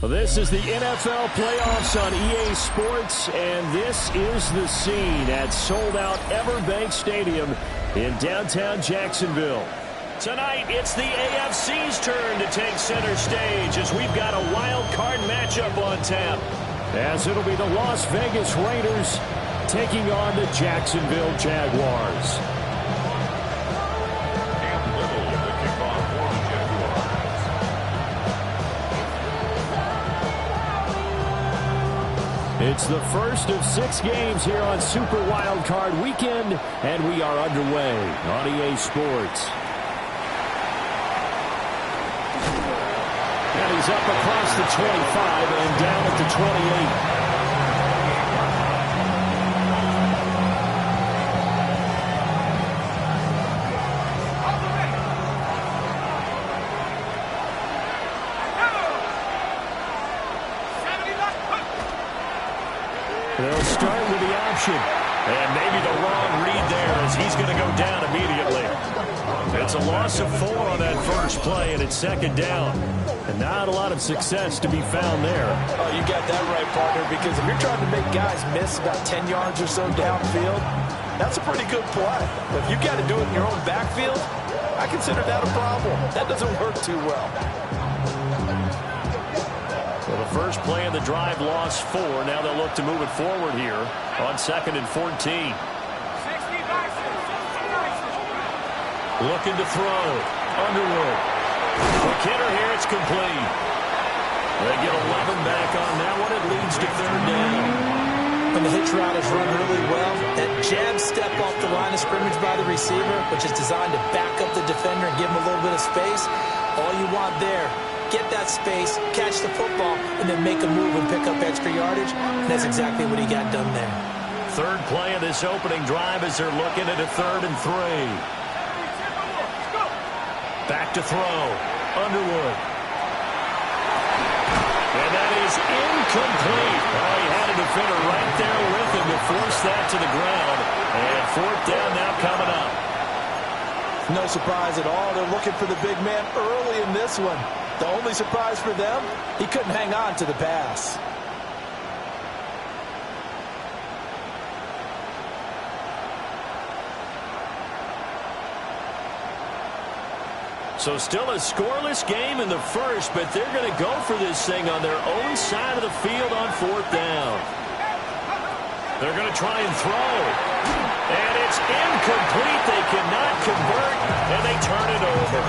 Well, this is the NFL playoffs on EA Sports, and this is the scene at sold-out Everbank Stadium in downtown Jacksonville. Tonight, it's the AFC's turn to take center stage as we've got a wild card matchup on tap. As it'll be the Las Vegas Raiders taking on the Jacksonville Jaguars. It's the first of 6 games here on Super Wild Card Weekend, and we are underway on EA Sports. And he's up across the 25 and down at the 28. They'll start with the option. And maybe the wrong read there as he's going to go down immediately. It's a loss of 4 on that first play, and it's second down. And not a lot of success to be found there. Oh, you got that right, partner, because if you're trying to make guys miss about 10 yards or so downfield, that's a pretty good play. But if you've got to do it in your own backfield, I consider that a problem. That doesn't work too well. Well, the first play of the drive lost 4. Now they'll look to move it forward here on 2nd and 14. Looking to throw. Underwood. McKinnon here, it's complete. They get 11 back on that one. It leads to 3rd down. When the hitch route is run really well, that jab step off the line of scrimmage by the receiver, which is designed to back up the defender and give him a little bit of space, all you want there, get that space, catch the football, and then make a move and pick up extra yardage. And that's exactly what he got done there. Third play of this opening drive as they're looking at a 3rd and 3. Back to throw. Underwood. And that is incomplete. Oh, he had a defender right there with him to force that to the ground. And 4th down now coming up. No surprise at all. They're looking for the big man early in this one. The only surprise for them, he couldn't hang on to the pass. So still a scoreless game in the first, but they're going to go for this thing on their own side of the field on 4th down. They're going to try and throw. And it's incomplete. They cannot convert, and they turn it over.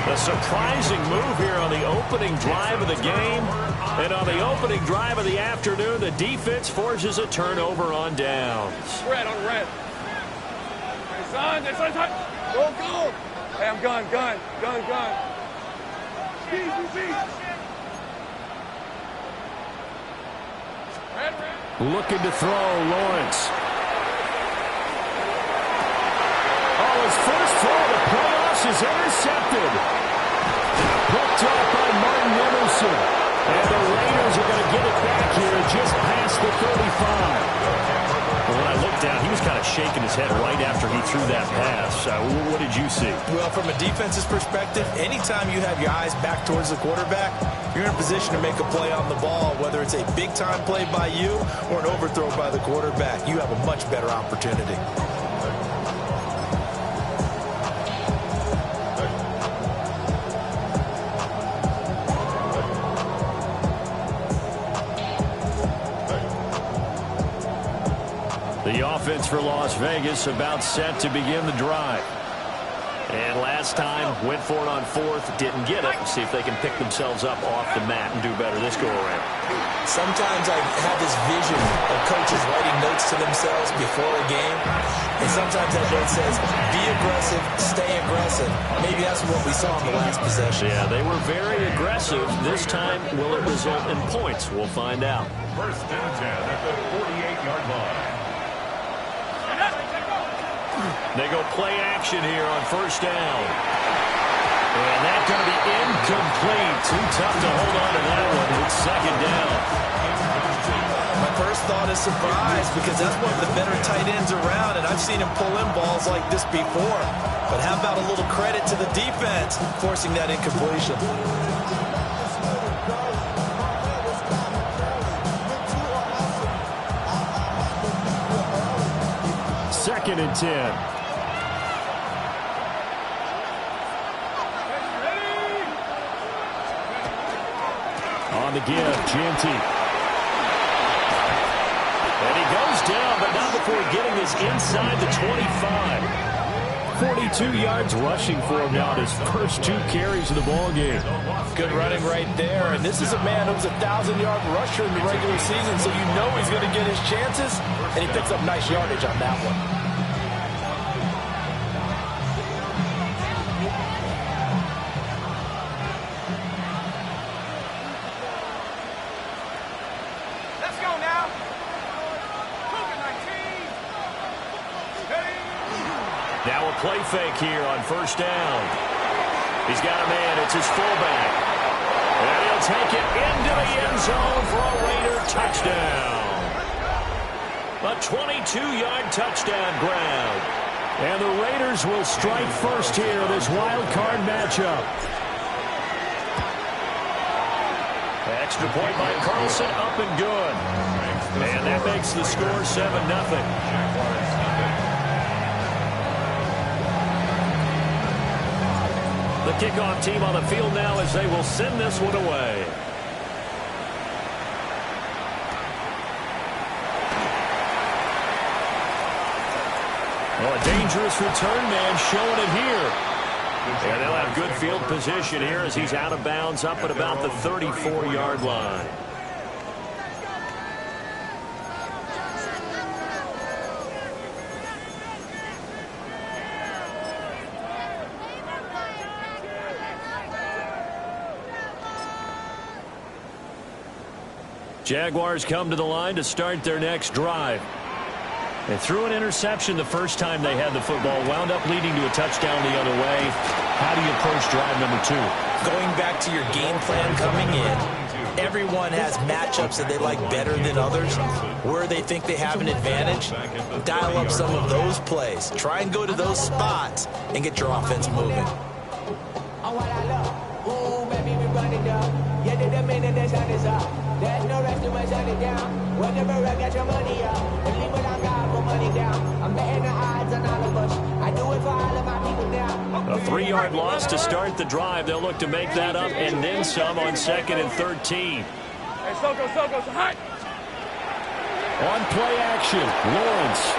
A surprising move here on the opening drive of the game. And on the opening drive of the afternoon, the defense forces a turnover on downs. Red on red. It's on. Go. Hey, I'm gun. Looking to throw, Lawrence. Oh, his first throw of the playoffs is intercepted. Picked up by Martin Emerson. And the Raiders are going to get it back here just past the 35. Well, when I looked down, he was kind of shaking his head right after he threw that pass. What did you see? Well, from a defense's perspective, anytime you have your eyes back towards the quarterback, you're in a position to make a play on the ball, whether it's a big-time play by you or an overthrow by the quarterback. You have a much better opportunity. The offense for Las Vegas about set to begin the drive. And last time, went for it on 4th, didn't get it. See if they can pick themselves up off the mat and do better this go-around. Sometimes I have this vision of coaches writing notes to themselves before a game. And sometimes that note says, be aggressive, stay aggressive. Maybe that's what we saw in the last possession. Yeah, they were very aggressive. This time, will it result in points? We'll find out. 1st and 10 at the 48-yard line. They go play action here on 1st down. And that's going to be incomplete. Too tough to hold on to that one. It's 2nd down. My First thought is surprise because that's one of the better tight ends around, and I've seen him pull in balls like this before. But how about a little credit to the defense forcing that incompletion? Second and 10. On the give, Genty. And he goes down, but not before getting this inside the 25. 42 yards rushing for him now, his first 2 carries of the ball game. Good running right there, and this is a man who's a 1,000-yard rusher in the regular season, so you know he's going to get his chances, and he picks up nice yardage on that one. Now a play fake here on first down. He's got a man. It's his fullback. And he'll take it into the end zone for a Raider touchdown. A 22-yard touchdown grab. And the Raiders will strike first here in this wild card matchup. Extra point by Carlson, up and good. And that makes the score 7-0. The kickoff team on the field now as they will send this one away. Oh, a dangerous return man showing it here. And they'll have good field position here as he's out of bounds up at about the 34-yard line. Jaguars come to the line to start their next drive. They threw an interception the first time they had the football, wound up leading to a touchdown the other way. How do you approach drive number 2? Going back to your game plan coming in, everyone has matchups that they like better than others, where they think they have an advantage. Dial up some of those plays. Try and go to those spots and get your offense moving. There's no rest to my shut it down. Whenever I get your money up, believe what I got for money down. I'm betting the odds on all of us. I do it for all of my people now. A 3-yard loss to start the drive. They'll look to make that up and then some on 2nd and 13. Hey, Soko, hot. On play action, Lawrence.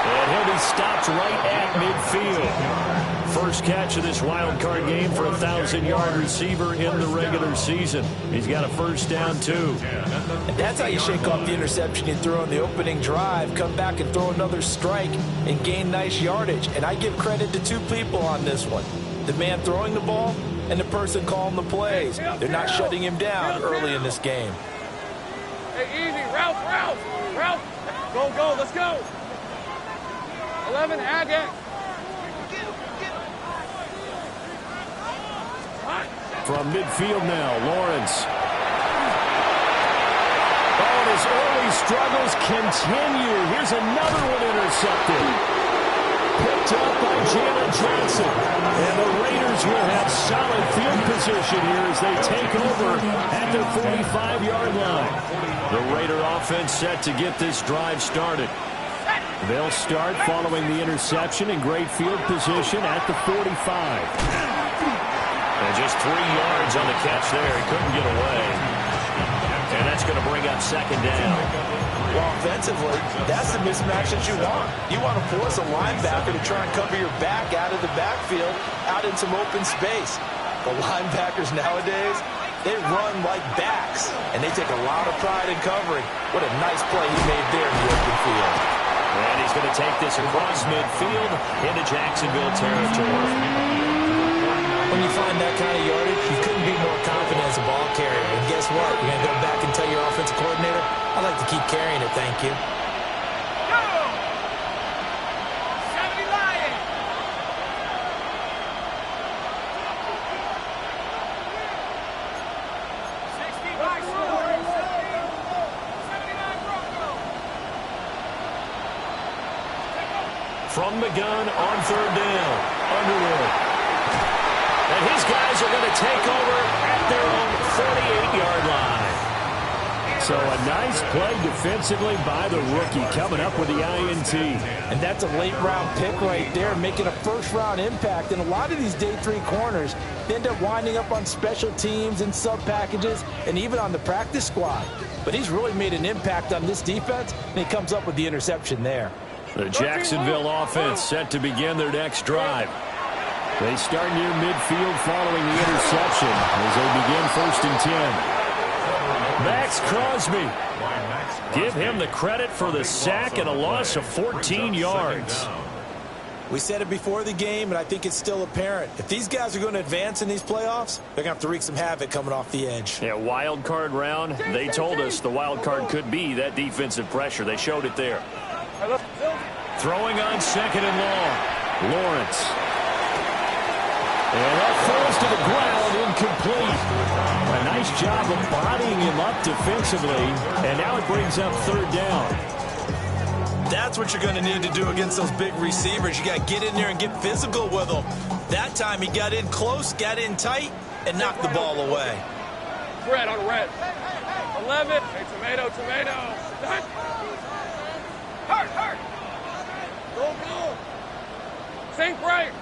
And he'll be stopped right at midfield. First catch of this wild card game for a 1,000-yard receiver in the regular season. He's got a first down, too. And that's how you shake off the interception you threw on the opening drive, come back and throw another strike and gain nice yardage. And I give credit to 2 people on this one. The man throwing the ball and the person calling the plays. They're not shutting him down early in this game. Hey, easy. Ralph. Go, let's go. 11, add it. From midfield now, Lawrence. Oh, and his early struggles continue. Here's another one intercepted. Picked up by Jalen Johnson. And the Raiders will have solid field position here as they take over at their 45-yard line. The Raider offense set to get this drive started. They'll start following the interception in great field position at the 45. And just 3 yards on the catch there. He couldn't get away. And that's going to bring up 2nd down. Well, offensively, that's the mismatch that you want. You want to force a linebacker to try and cover your back out of the backfield, out in some open space. The linebackers nowadays, they run like backs, and they take a lot of pride in covering. What a nice play he made there in the open field. And he's going to take this across midfield into Jacksonville territory. When you find that kind of yardage, you couldn't be more confident as a ball carrier. And guess what? You're going to go back and tell your offensive coordinator, I'd like to keep carrying it, thank you. from the gun on third down. Underwood. And his guys are going to take over at their own 48-yard line. So a nice play defensively by the rookie coming up with the INT. And that's a late-round pick right there, making a first-round impact. And a lot of these day 3 corners end up winding up on special teams and sub-packages and even on the practice squad. But he's really made an impact on this defense, and he comes up with the interception there. The Jacksonville offense set to begin their next drive. They start near midfield following the interception as they begin 1st and 10. Max Crosby. Give him the credit for the sack and a loss of 14 yards. We said it before the game, and I think it's still apparent. If these guys are going to advance in these playoffs, they're going to have to wreak some havoc coming off the edge. Yeah, wild card round. They told us the wild card could be that defensive pressure. They showed it there. Throwing on 2nd and long. Lawrence. And that falls to the ground, incomplete. A nice job of bodying him up defensively, and now it brings up 3rd down. That's what you're going to need to do against those big receivers. You got to get in there and get physical with them. That time he got in close, got in tight, and knocked the ball away. Red on red. 11. Hey, tomato. Hurt. Go. Sink right.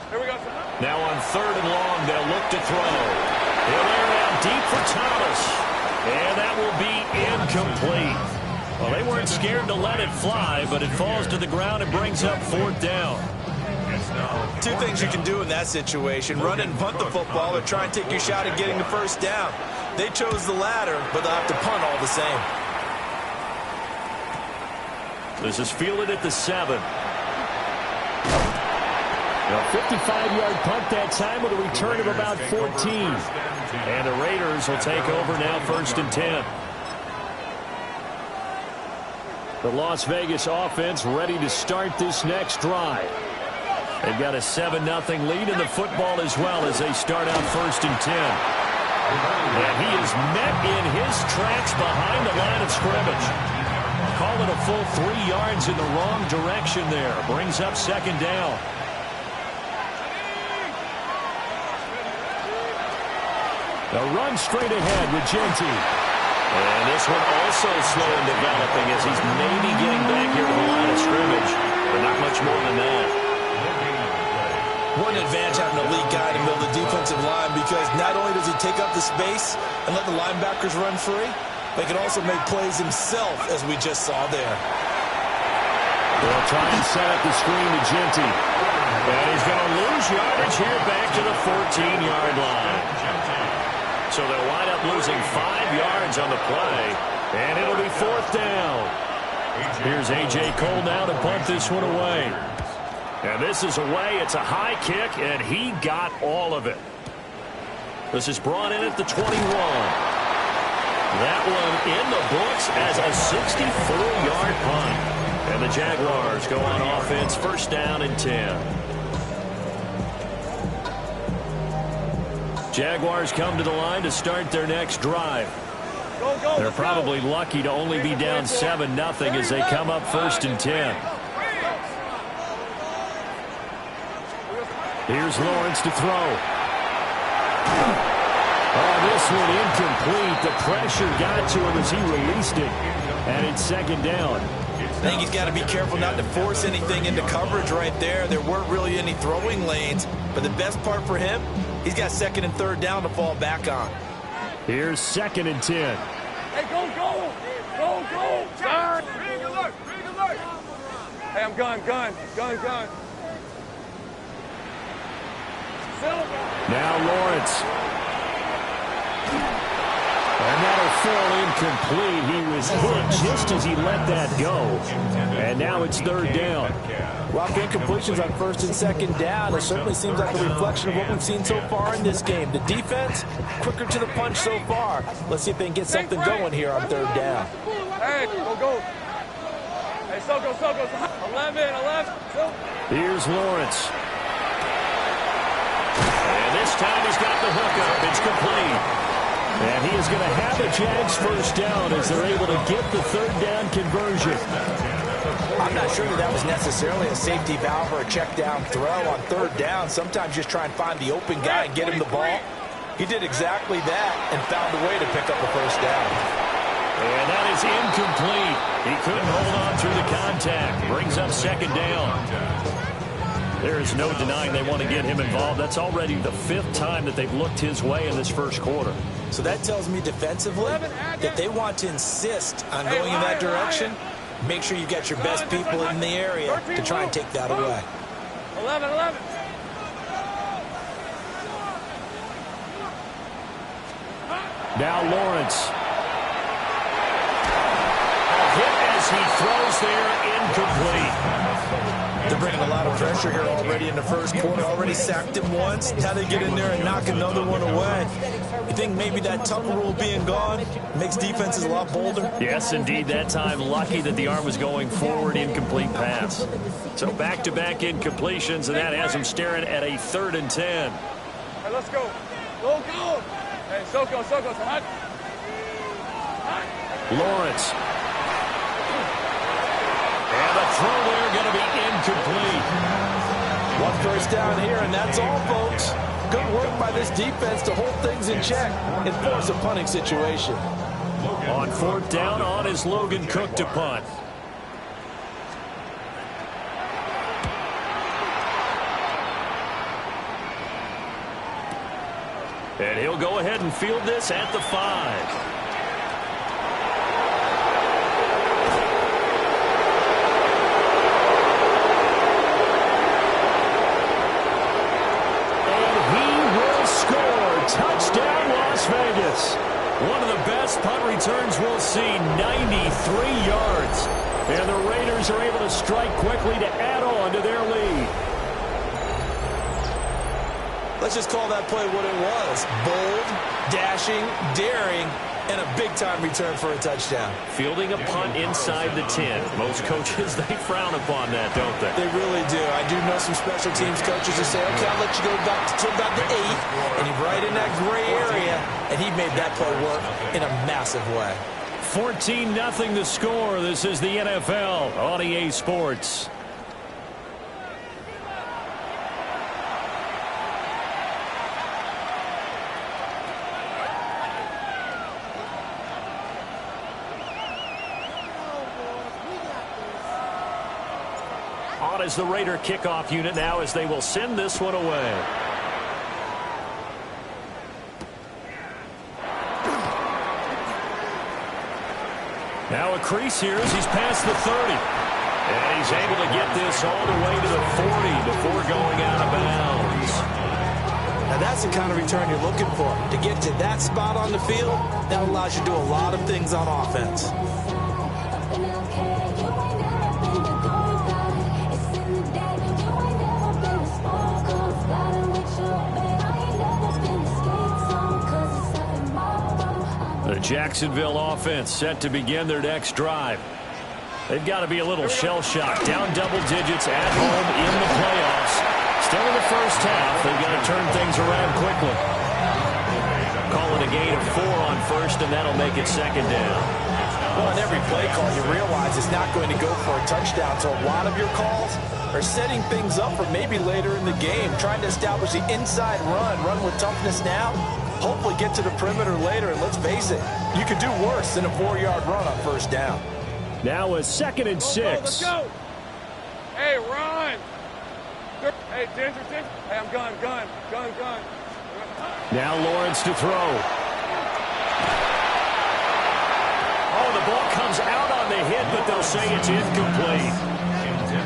Here we go. Now on 3rd and long, they'll look to throw. He'll air it out deep for Thomas. And that will be incomplete. Well, they weren't scared to let it fly, but it falls to the ground and brings up 4th down. 2 things you can do in that situation. Run and punt the football or try and take your shot at getting the 1st down. They chose the latter, but they'll have to punt all the same. This is fielded at the 7. A 55-yard punt that time with a return of about 14. And the Raiders will take over now 1st and 10. The Las Vegas offense ready to start this next drive. They've got a 7-0 lead in the football as well as they start out 1st and 10. And he is met in his tracks behind the line of scrimmage. Call it a full 3 yards in the wrong direction there. Brings up 2nd down. A run straight ahead with Genty. And this one also slow in developing as he's maybe getting back here to the line of scrimmage, but not much more than that. One advantage having a elite guy in the middle of the defensive line because not only does he take up the space and let the linebackers run free, but he can also make plays himself, as we just saw there. They'll try and set up the screen to Genty. And he's going to lose yardage here back to the 14-yard line. So they'll wind up losing 5 yards on the play, and it'll be 4th down. Here's A.J. Cole now to punt this one away. And this is away. It's a high kick, and he got all of it. This is brought in at the 21. That one in the books as a 64-yard punt. And the Jaguars go on offense, 1st down and 10. Jaguars come to the line to start their next drive. They're probably lucky to only be down 7-0 as they come up 1st and 10. Here's Lawrence to throw. Oh, this one incomplete. The pressure got to him as he released it. And it's 2nd down. I think he's got to be careful not to force anything into coverage right there. There weren't really any throwing lanes. But the best part for him, he's got 2nd and 3rd down to fall back on. Here's 2nd and 10. Hey, go. Guard. Ring alert. Hey, I'm gun. Now Lawrence. And that'll fall incomplete. He was hit just as he let that go. And now it's 3rd down. Well, incompletions on 1st and 2nd down, it certainly seems like a reflection of what we've seen so far in this game. The defense, quicker to the punch so far. Let's see if they can get something going here on 3rd down. Hey, go. Hey, Soko. 11. Here's Lawrence. And this time he's got the hook up. It's complete. And he is going to have the Jags first down as they're able to get the third down conversion. I'm not sure that was necessarily a safety valve or a check down throw on third down. Sometimes just try and find the open guy and get him the ball. He did exactly that and found a way to pick up a first down. And that is incomplete. He couldn't hold on through the contact. Brings up second down. There is no denying they want to get him involved. That's already the 5th time that they've looked his way in this first quarter. So that tells me defensively that they want to insist on going in that direction. Make sure you get your best people in the area to try and take that away. 11. Now Lawrence. A hit as he throws there, incomplete. They're bringing a lot of pressure here already in the first quarter. Already sacked him once. Now they get in there and knock another one away. You think maybe that Tucker rule being gone makes defenses a lot bolder? Yes, indeed. That time, lucky that the arm was going forward, incomplete pass. So back-to-back incompletions, and that has him staring at a 3rd and 10. All right, let's go. Go. Hey, Soko, come on. Lawrence. And the throw there going to be incomplete. One first down here, and that's all, folks. Good work by this defense to hold things in check and force a punting situation. On 4th down, on is Logan Cook to punt. And he'll go ahead and field this at the 5. Touchdown, Las Vegas. One of the best punt returns we'll see, 93 yards. And the Raiders are able to strike quickly to add on to their lead. Let's just call that play what it was. Bold, dashing, daring, and a big-time return for a touchdown. Fielding a punt inside the 10. Most coaches, they frown upon that, don't they? They really do. I do know some special teams coaches who say, okay, I'll let you go back to about the 8, and he's right in that gray area, and he made that play work in a massive way. 14-0 the score. This is the NFL on EA Sports. On is the Raider kickoff unit now as they will send this one away. Now a crease here as he's past the 30. And he's able to get this all the way to the 40 before going out of bounds. Now that's the kind of return you're looking for. To get to that spot on the field, that allows you to do a lot of things on offense. The Jacksonville offense set to begin their next drive. They've got to be a little shell-shocked. Down double digits at home in the playoffs. Still in the first half. They've got to turn things around quickly. Call it a gain of 4 on first, and that'll make it second down. Well, in every play call, you realize it's not going to go for a touchdown. So a lot of your calls are setting things up for maybe later in the game, trying to establish the inside run with toughness now. Hopefully get to the perimeter later, and let's face it, you could do worse than a 4-yard run on first down. Now a 2nd and 6. Let's go. Hey, run. Hey, Ginger. Hey, I'm gun. Now Lawrence to throw. Oh, the ball comes out on the hit, but they'll say it's incomplete.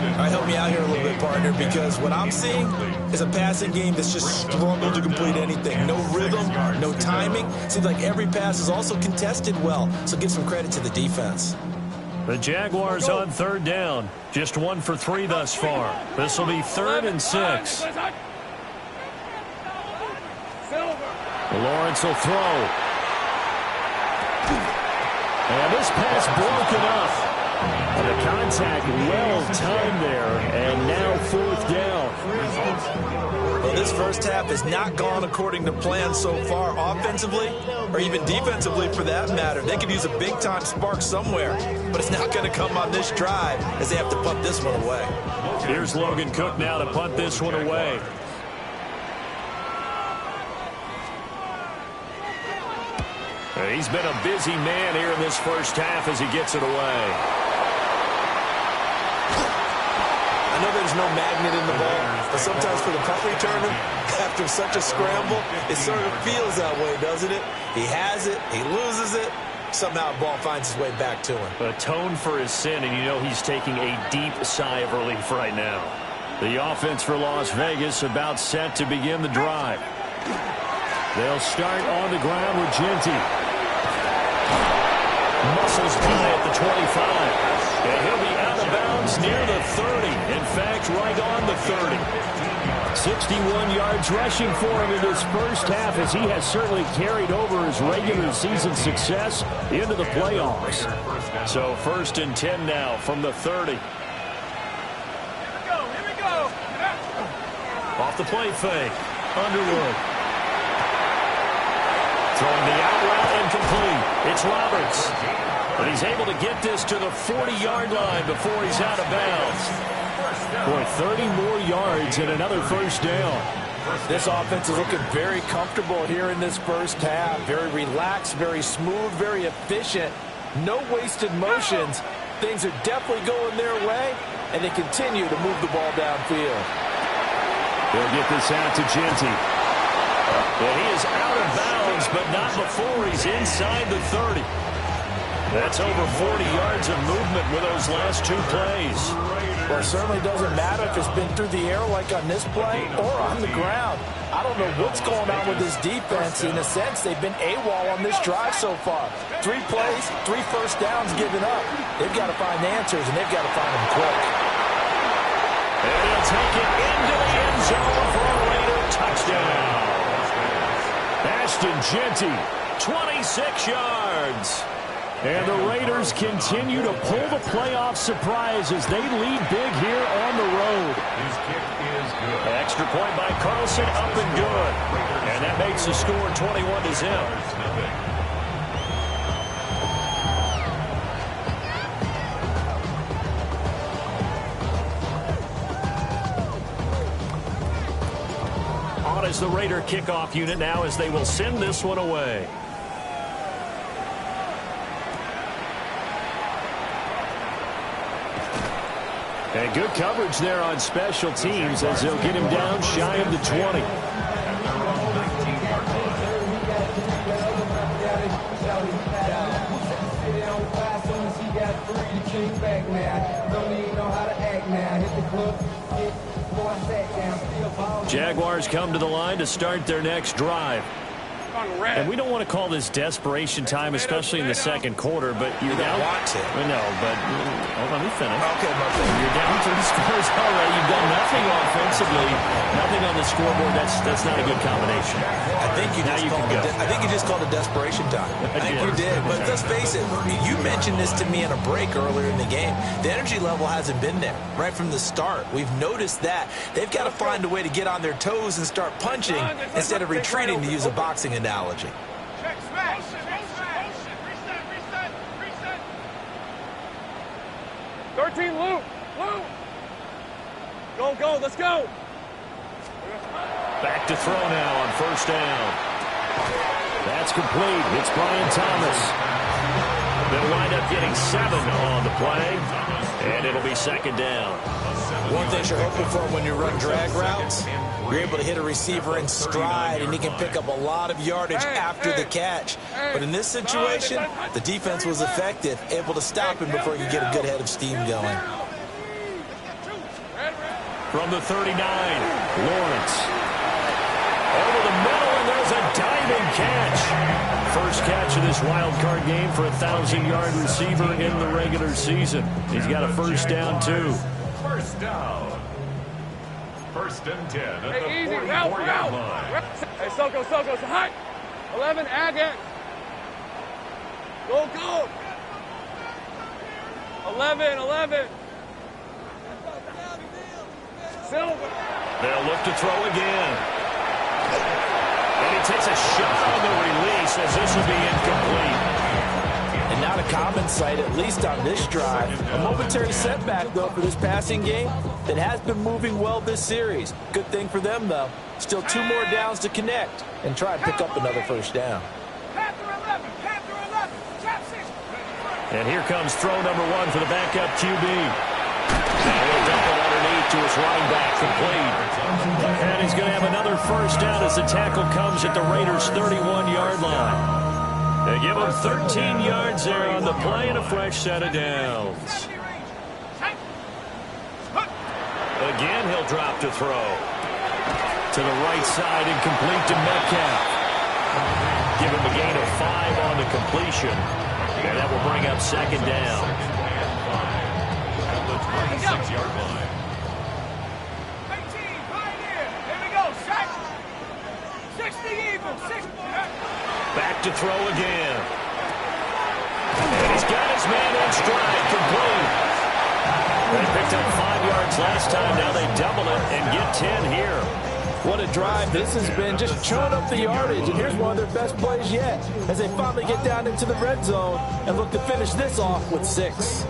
All right, help me out here a little bit, partner, because what I'm seeing is a passing game that's just struggled to complete anything. No rhythm, no timing. Seems like every pass is also contested well, so give some credit to the defense. The Jaguars on 3rd down. Just 1 for 3 thus far. This will be 3rd and 6. Lawrence will throw. And this pass broken up. The contact well timed there, and now 4th down. Well, This first half has not gone according to plan so far, offensively or even defensively for that matter. They could use a big-time spark somewhere, but it's not going to come on this drive as they have to punt this one away. Here's Logan Cook now to punt this one away. He's been a busy man here in this first half as he gets it away. I know there's no magnet in the ball, but sometimes for the punt returner, after such a scramble, it sort of feels that way, doesn't it? He has it, he loses it, somehow the ball finds its way back to him. Atone for his sin, and you know he's taking a deep sigh of relief right now. The offense for Las Vegas about set to begin the drive. They'll start on the ground with Genty. Muscles tie at the 25. And he'll be out of bounds near the 30. In fact, right on the 30. 61 yards rushing for him in this first half as he has certainly carried over his regular season success into the playoffs. So 1st and 10 now from the 30. Here we go. Off the play fake. Underwood. Throwing the out route incomplete. It's Roberts. But he's able to get this to the 40-yard line before he's out of bounds. Boy, 30 more yards and another first down. This offense is looking very comfortable here in this first half. Very relaxed, very smooth, very efficient. No wasted motions. Things are definitely going their way, and they continue to move the ball downfield. They'll get this out to Genty. And he is out of bounds, but not before he's inside the 30. That's over 40 yards of movement with those last two plays. Well, it certainly doesn't matter if it's been through the air like on this play or on the ground. I don't know what's going on with this defense. In a sense, they've been AWOL on this drive so far. 3 plays, 3 first downs given up. They've got to find answers, and they've got to find them quick. And he'll take it into the end zone for a Raider touchdown. Ashton Genty, 26 yards. And the Raiders continue to pull the playoff surprise as they lead big here on the road. His kick is good. Extra point by Carlson, up and good. And that makes the score 21-0. On is the Raider kickoff unit now as they will send this one away. And good coverage there on special teams as they'll get him down shy of the 20. Jaguars come to the line to start their next drive. And we don't want to call this desperation time, especially in the second quarter, but you're down. No, but hold on, let me finish. Okay, my friend. You're down 3 scores already. You've done nothing offensively, nothing on the scoreboard. That's not a good combination. I think you just called it desperation time. I think you did. But let's face it, you mentioned this to me in a break earlier in the game. The energy level hasn't been there right from the start. We've noticed that. They've got to find a way to get on their toes and start punching instead of retreating, to use a boxing analogy. Check, smash. Reset. 13, loop. Go, let's go. Back to throw now on first down. That's complete. It's Brian Thomas. They'll wind up getting 7 on the play, and it'll be second down. One thing you're hoping for when you run drag routes, you're able to hit a receiver in stride, and he can pick up a lot of yardage after the catch. But in this situation, the defense was effective, able to stop him before he could get a good head of steam going. From the 39, Lawrence. Over the middle, and there's a diving catch. First catch of this wild card game for a 1,000-yard receiver in the regular season. He's got a first down, too. First down. 1st and 10 at the Hey, easy, 44-yard line. Hey, Soko, hot. 11, Agate. Go. 11. Silver. They'll look to throw again. And he takes a shot on the release as this will be incomplete. And not a common sight, at least on this drive. A momentary setback, though, for this passing game that has been moving well this series. Good thing for them, though. Still 2 more downs to connect and try and pick up another first down. And here comes throw number 1 for the backup QB. And he'll dump it underneath to his running back, complete. And he's going to have another first down as the tackle comes at the Raiders' 31-yard line. They give him 13 yards there on the play and a fresh set of downs. Again, he'll drop to throw. To the right side and complete to Metcalf. Give him a gain of 5 on the completion. And that will bring up second down. At the 26-yard line. 18, right here. Here we go. 60 even. 60. Back to throw again. And he's got his man in stride, complete. They picked up 5 yards last time. Now they double it and get 10 here. What a drive this has been, just chewing up the yardage. And here's one of their best plays yet as they finally get down into the red zone and look to finish this off with 6.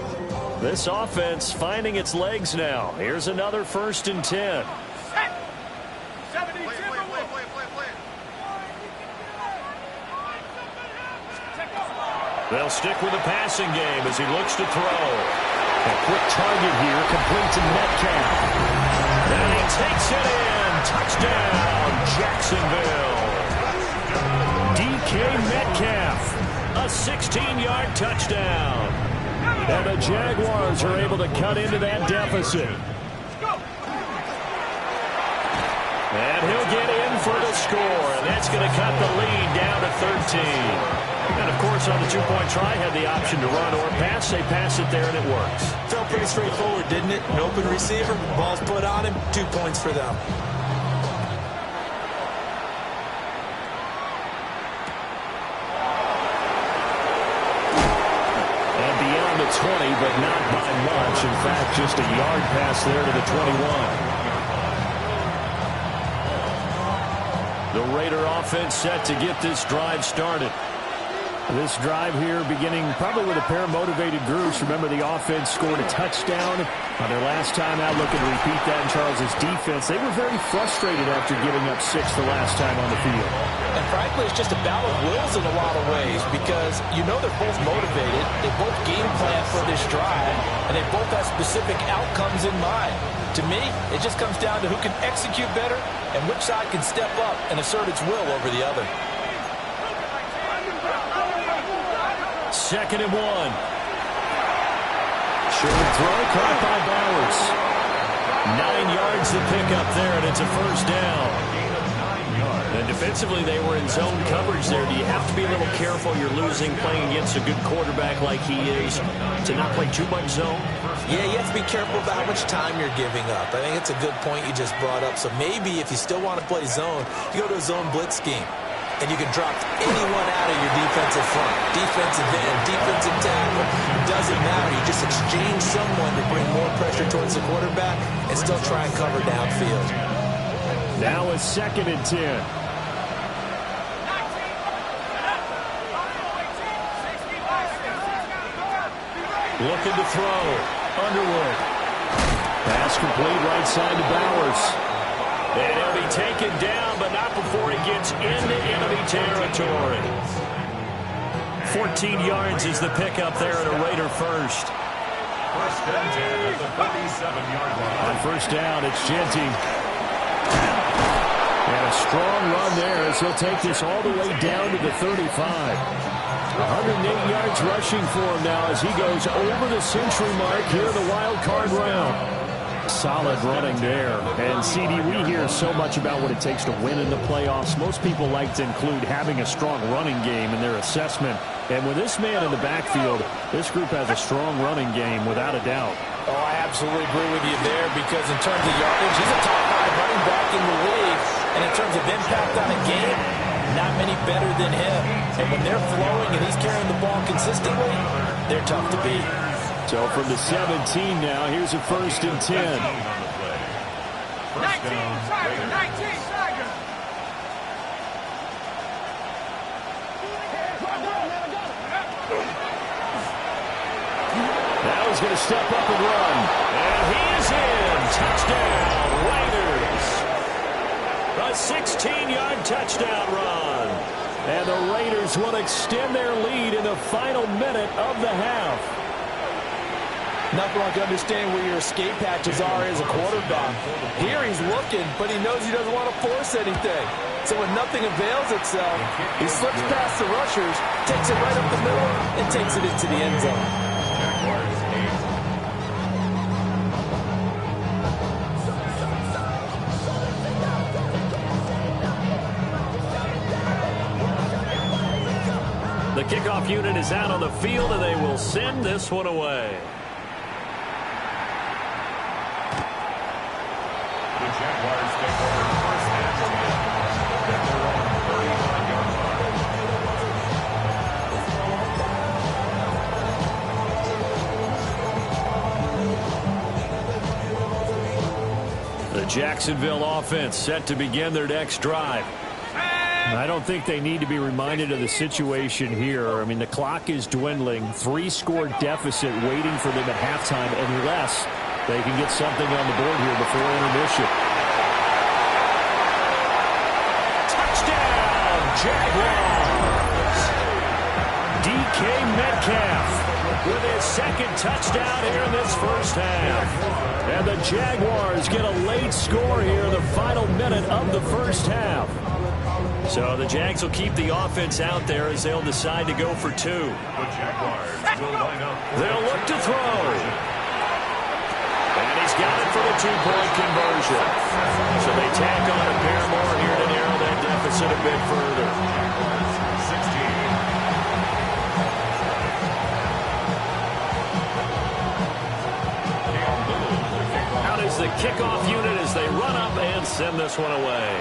This offense finding its legs now. Here's another 1st and 10. They'll stick with the passing game as he looks to throw. A quick target here, complete to Metcalf. And he takes it in. Touchdown, Jacksonville. DK Metcalf, a 16-yard touchdown. And the Jaguars are able to cut into that deficit. And he'll get in for the score, and that's going to cut the lead down to 13. And, of course, on the 2-point try, had the option to run or pass. They pass it there, and it works. Felt pretty straightforward, didn't it? An open receiver, ball's put on him, 2 points for them. And beyond the 20, but not by much. In fact, just a yard pass there to the 21. The Raider offense set to get this drive started. This drive here beginning probably with a pair of motivated groups. Remember, the offense scored a touchdown on their last time out, looking to repeat that in Charles's defense. They were very frustrated after giving up 6 the last time on the field. And frankly, it's just a battle of wills in a lot of ways because you know they're both motivated. They both game plan for this drive, and they both have specific outcomes in mind. To me, it just comes down to who can execute better and which side can step up and assert its will over the other. 2nd and 1. Short throw caught by Bowers. 9 yards to pick up there, and it's a first down. And defensively, they were in zone coverage there. Do you have to be a little careful? You're losing playing against a good quarterback like he is to not play too much zone? Yeah, you have to be careful about how much time you're giving up. I think it's a good point you just brought up. So maybe if you still want to play zone, you go to a zone blitz scheme. And you can drop anyone out of your defensive front. Defensive end, defensive tackle. Doesn't matter. You just exchange someone to bring more pressure towards the quarterback and still try and cover downfield. Now it's 2nd and 10. Looking to throw. Underwood. Pass complete right side to Bowers. And he'll be taken down, but not before he gets into enemy territory. 14 yards is the pickup there at a Raider first. 1st and 10 at the 37-yard line. On first down, it's Genty. And a strong run there as he'll take this all the way down to the 35. 108 yards rushing for him now as he goes over the century mark here in the wild card round. Solid running there. And, CD, we hear so much about what it takes to win in the playoffs. Most people like to include having a strong running game in their assessment. And with this man in the backfield, this group has a strong running game without a doubt. Oh, I absolutely agree with you there because in terms of yardage, he's a top 5 running back in the league. And in terms of impact on a game, not many better than him. And when they're flowing and he's carrying the ball consistently, they're tough to beat. So from the 17 now, here's a 1st and 10. Touchdown. 19, Tiger. Now he's going to step up and run. And he is in. Touchdown, Raiders. A 16-yard touchdown run. And the Raiders will extend their lead in the final minute of the half. Nothing like understanding where your escape hatches are as a quarterback. Here he's looking, but he knows he doesn't want to force anything. So when nothing avails itself, he slips past the rushers, takes it right up the middle, and takes it into the end zone. Jaguars 8. The kickoff unit is out on the field, and they will send this one away. The Jaguars take over first and 10 at their own 39-yard line. The Jacksonville offense set to begin their next drive. I don't think they need to be reminded of the situation here. I mean, the clock is dwindling. 3-score deficit waiting for them at halftime unless they can get something on the board here before intermission. Touchdown, Jaguars! DK Metcalf with his second touchdown here in this first half. And the Jaguars get a late score here in the final minute of the first half. So the Jags will keep the offense out there as they'll decide to go for 2. The Jaguars will line up. They'll look to throw. And he's got it for the 2-point conversion. So they tack on a pair more here to narrow that deficit a bit further. 16. Out is the kickoff unit as they run up and send this one away.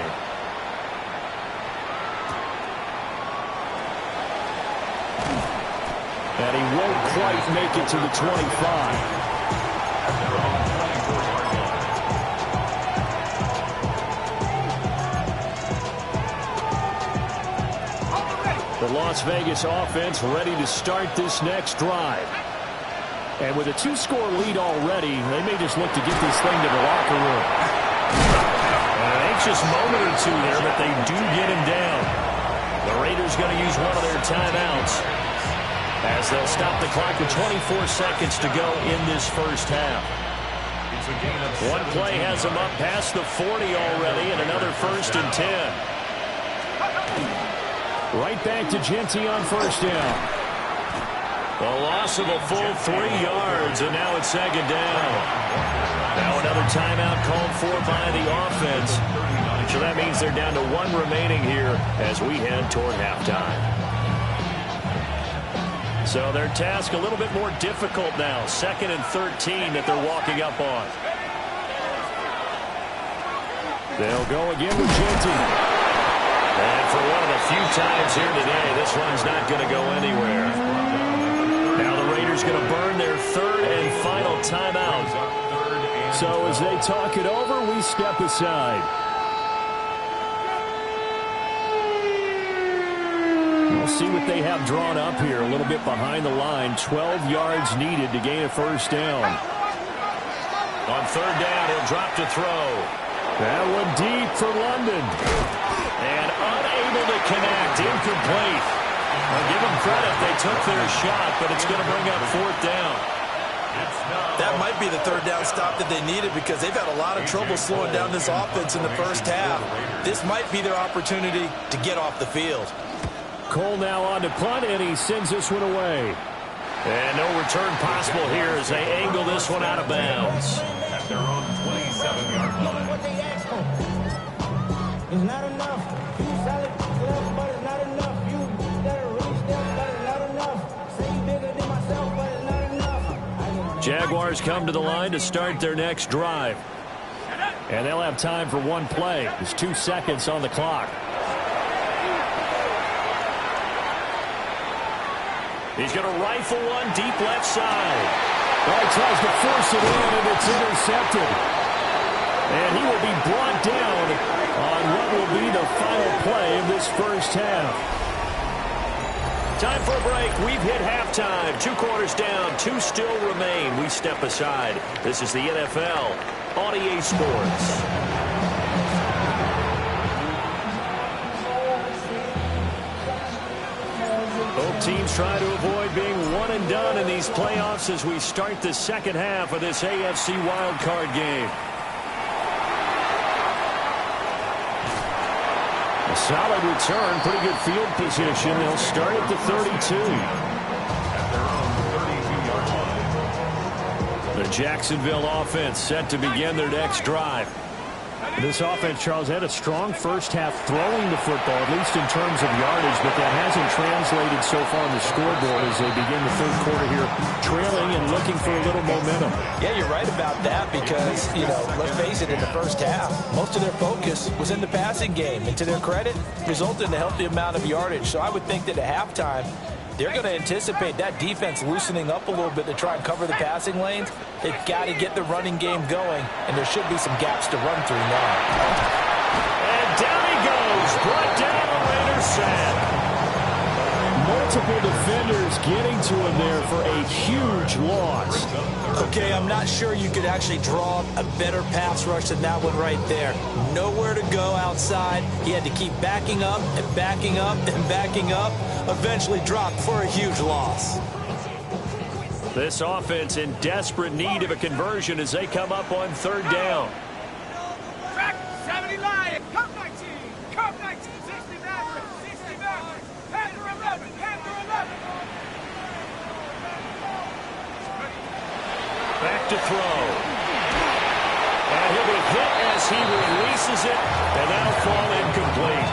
And he won't quite make it to the 25. The Las Vegas offense ready to start this next drive. And with a 2-score lead already, they may just look to get this thing to the locker room. An anxious moment or two there, but they do get him down. The Raiders going to use one of their timeouts as they'll stop the clock with 24 seconds to go in this first half. One play has them up past the 40 already, and another 1st and 10. Right back to Genty on first down. The loss of a full 3 yards, and now it's 2nd down. Now another timeout called for by the offense. So that means they're down to 1 remaining here as we head toward halftime. So their task a little bit more difficult now. 2nd and 13 that they're walking up on. They'll go again with Genty. And for one of the few times here today, this one's not going to go anywhere. Now the Raiders going to burn their 3rd and final timeout. So as they talk it over, we step aside. We'll see what they have drawn up here. A little bit behind the line. 12 yards needed to gain a first down. On 3rd down, he'll drop to throw. That one deep for London. And unable to connect. Incomplete. I'll give them credit. They took their shot, but it's going to bring up 4th down. That might be the 3rd down stop that they needed because they've had a lot of trouble slowing down this offense in the first half. This might be their opportunity to get off the field. Cole now on to punt, and he sends this one away. And no return possible here as they angle this one out of bounds. At their own 27-yard line. What they ask for. It's not enough. You solid, but it's not enough. You better really step, but it's not enough. Say you bigger than myself, but it's not enough. Jaguars come to the line to start their next drive. And they'll have time for one play. There's 2 seconds on the clock. He's going to rifle one deep left side. Well, he tries to force it in, and it's intercepted. And he will be brought down on what will be the final play of this first half. Time for a break. We've hit halftime. 2 quarters down. 2 still remain. We step aside. This is the NFL on EA Sports. Both teams try to avoid being one and done in these playoffs as we start the second half of this AFC wildcard game. A solid return, pretty good field position. They'll start at the 32. The Jacksonville offense set to begin their next drive. This offense, Charles, had a strong first half throwing the football, at least in terms of yardage, but that hasn't translated so far on the scoreboard as they begin the third quarter here, trailing and looking for a little momentum. Yeah, you're right about that because, let's face it, in the first half, most of their focus was in the passing game. And to their credit, resulted in a healthy amount of yardage. So I would think that at halftime, they're going to anticipate that defense loosening up a little bit to try and cover the passing lanes. They've got to get the running game going, and there should be some gaps to run through now. And down he goes. Brought down the Raiders sack. Multiple defenders getting to him there for a huge loss. Okay, I'm not sure you could actually draw a better pass rush than that one right there. Nowhere to go outside. He had to keep backing up and backing up and backing up. Eventually dropped for a huge loss. This offense in desperate need of a conversion as they come up on third down. Track 70 Lion. Come 19. Come 19. 60 Maverick. 60 Maverick. Panther 11. Panther 11. Back to throw. And he'll be hit as he releases it, and that'll fall incomplete.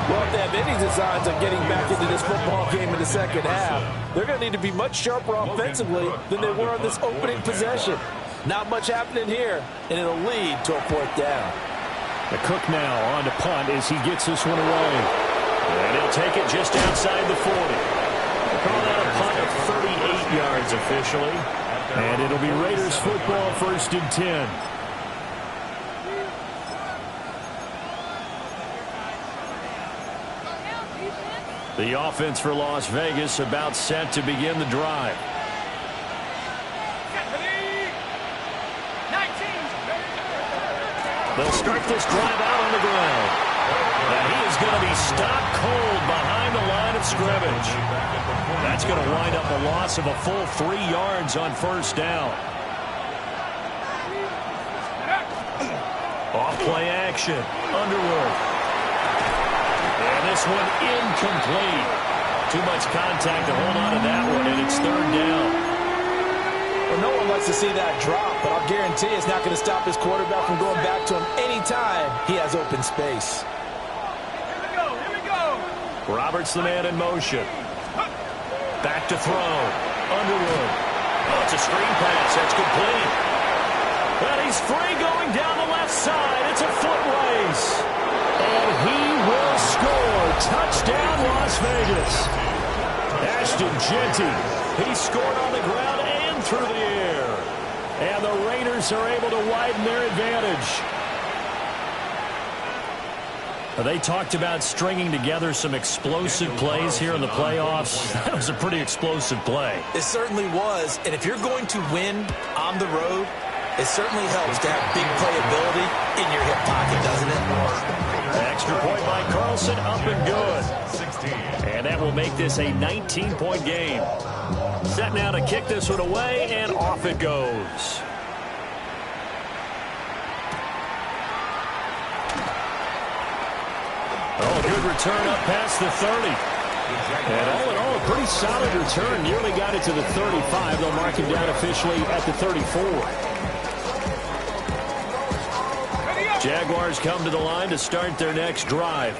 Well, if they have any designs of getting back into this football game in the second half, they're going to need to be much sharper offensively than they were on this opening possession. Not much happening here, and it'll lead to a 4th down. The Cook now on to punt as he gets this one away. And he'll take it just outside the 40. Call that a punt of 38 yards officially. And it'll be Raiders football, 1st and 10. The offense for Las Vegas about set to begin the drive. They'll start this drive out on the ground. And he is going to be stopped cold behind the line of scrimmage. That's going to wind up a loss of a full 3 yards on 1st down. Off play action. Underwood. And this one incomplete. Too much contact to hold on to that one, and it's 3rd down. Well, no one likes to see that drop, but I'll guarantee it's not going to stop his quarterback from going back to him anytime he has open space. Here we go. Here we go. Roberts the man in motion. Back to throw. Underwood. Oh, it's a screen pass. That's complete. And he's free going down the left side. It's a foot race. And he will score. Touchdown, Las Vegas. Ashton Jeanty. He scored on the ground and through the air. And the Raiders are able to widen their advantage. They talked about stringing together some explosive plays here in the playoffs. That was a pretty explosive play. It certainly was. And if you're going to win on the road, it certainly helps to have big playability in your hip pocket, doesn't it? Extra point by Carlson, up and good. And that will make this a 19-point game. Set now to kick this one away, and off it goes. Oh, good return up past the 30. And all in all, a pretty solid return. Nearly got it to the 35. They'll mark him down officially at the 34. Jaguars come to the line to start their next drive.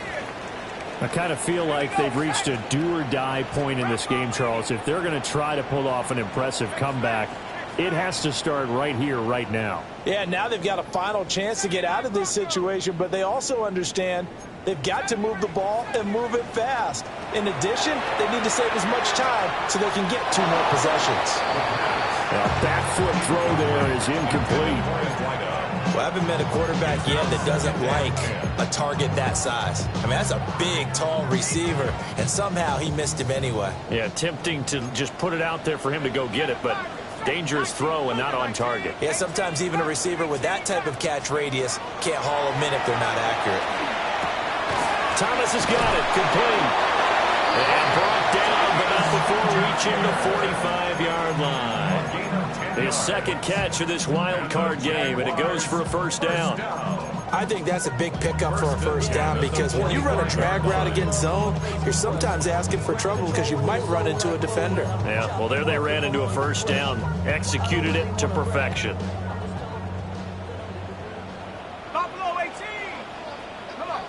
I kind of feel like they've reached a do-or-die point in this game, Charles. If they're going to try to pull off an impressive comeback, it has to start right here, right now. Yeah, now they've got a final chance to get out of this situation, but they also understand they've got to move the ball and move it fast. In addition, they need to save as much time so they can get 2 more possessions. A back foot throw there is incomplete. Well, I haven't met a quarterback yet that doesn't like a target that size. I mean, that's a big, tall receiver, and somehow he missed him anyway. Yeah, tempting to just put it out there for him to go get it, but dangerous throw and not on target. Yeah, sometimes even a receiver with that type of catch radius can't haul them in if they're not accurate. Thomas has got it. Complete. And brought down, but not before reaching the 45-yard line. His second catch of this wild card game, and it goes for a first down. I think that's a big pickup for a first down because when you run a drag route against zone, you're sometimes asking for trouble because you might run into a defender. Yeah, well, there they ran into a first down. Executed it to perfection. Buffalo 18. Come on.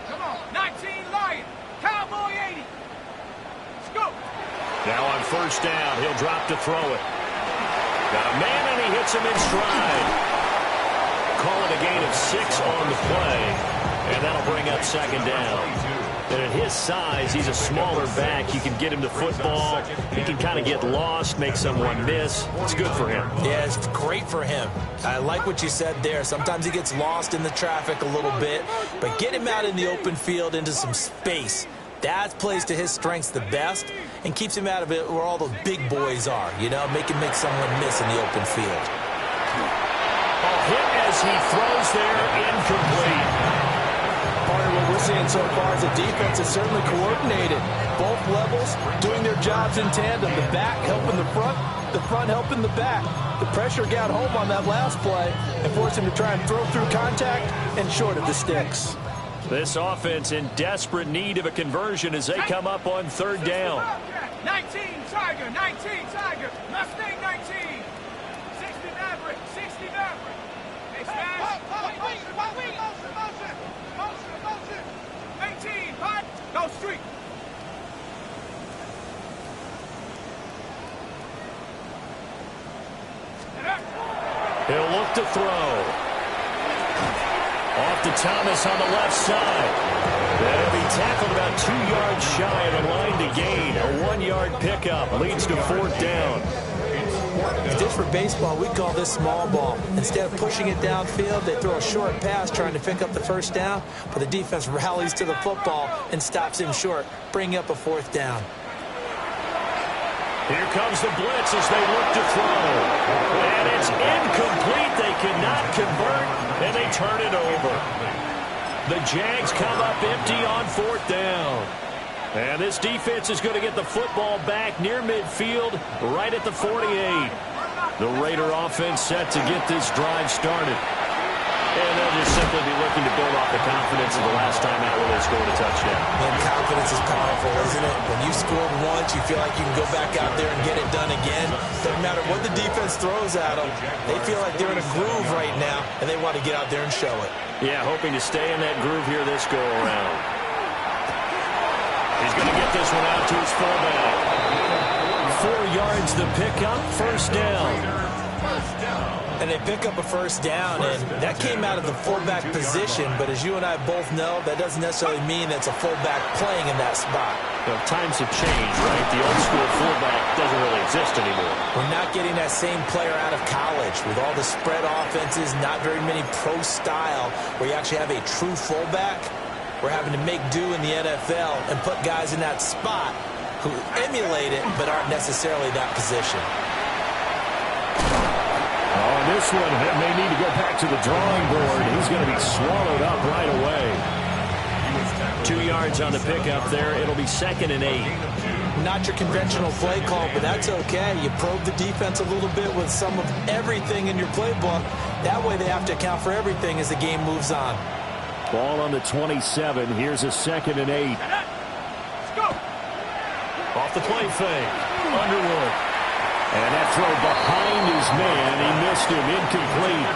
19 Lion. Cowboy 80. Scoop. Now on first down, he'll drop to throw it. Got a man, and he hits him in stride. Call it a gain of 6 on the play, and that'll bring up second down. And at his size, he's a smaller back. You can get him the football. He can kind of get lost, make someone miss. It's good for him. Yeah, it's great for him. I like what you said there. Sometimes he gets lost in the traffic a little bit, but get him out in the open field into some space. That plays to his strengths the best and keeps him out of it where all the big boys are, you know, make someone miss in the open field. Hit as he throws there, incomplete. Partner, what we're seeing so far is the defense is certainly coordinated. Both levels doing their jobs in tandem. The back helping the front helping the back. The pressure got home on that last play and forced him to try and throw through contact and short of the sticks. This offense in desperate need of a conversion as they come up on third down. 19 Tiger. Mustang 19. 60 Maverick. Hey, smash. Motion. 18. Hot. Go street. He'll look to throw. Off to Thomas on the left side. They'll be tackled about 2 yards shy of the line to gain. A 1-yard pickup leads to fourth down. If this were baseball, we'd call this small ball. Instead of pushing it downfield, they throw a short pass trying to pick up the first down, but the defense rallies to the football and stops him short, bringing up a fourth down. Here comes the blitz as they look to throw. And it's incomplete. They cannot convert, and they turn it over. The Jags come up empty on fourth down. And this defense is going to get the football back near midfield, right at the 48. The Raider offense set to get this drive started. And they'll just simply be looking to build off the confidence of the last time out where they scored a touchdown. And confidence is powerful, isn't it? When you scored once, you feel like you can go back out there and get it done again. Doesn't matter what the defense throws at them. They feel like they're in a groove right now, and they want to get out there and show it. Yeah, hoping to stay in that groove here this go-around. He's going to get this one out to his fullback. 4 yards the pickup, first down. And they pick up a first down, and that came out of the fullback position. But as you and I both know, that doesn't necessarily mean it's a fullback playing in that spot. Well, times have changed, right? The old school fullback doesn't really exist anymore. We're not getting that same player out of college with all the spread offenses, not very many pro style, where you actually have a true fullback. We're having to make do in the NFL and put guys in that spot who emulate it but aren't necessarily that position. On this one, he may need to go back to the drawing board. He's going to be swallowed up right away. 2 yards on the pickup there. It'll be 2nd and 8. Not your conventional play call, but that's okay. You probe the defense a little bit with some of everything in your playbook. That way they have to account for everything as the game moves on. Ball on the 27. Here's a 2nd and 8. Let's go. Off the play fake. Underwood. And that throw behind his man. He missed him. Incomplete.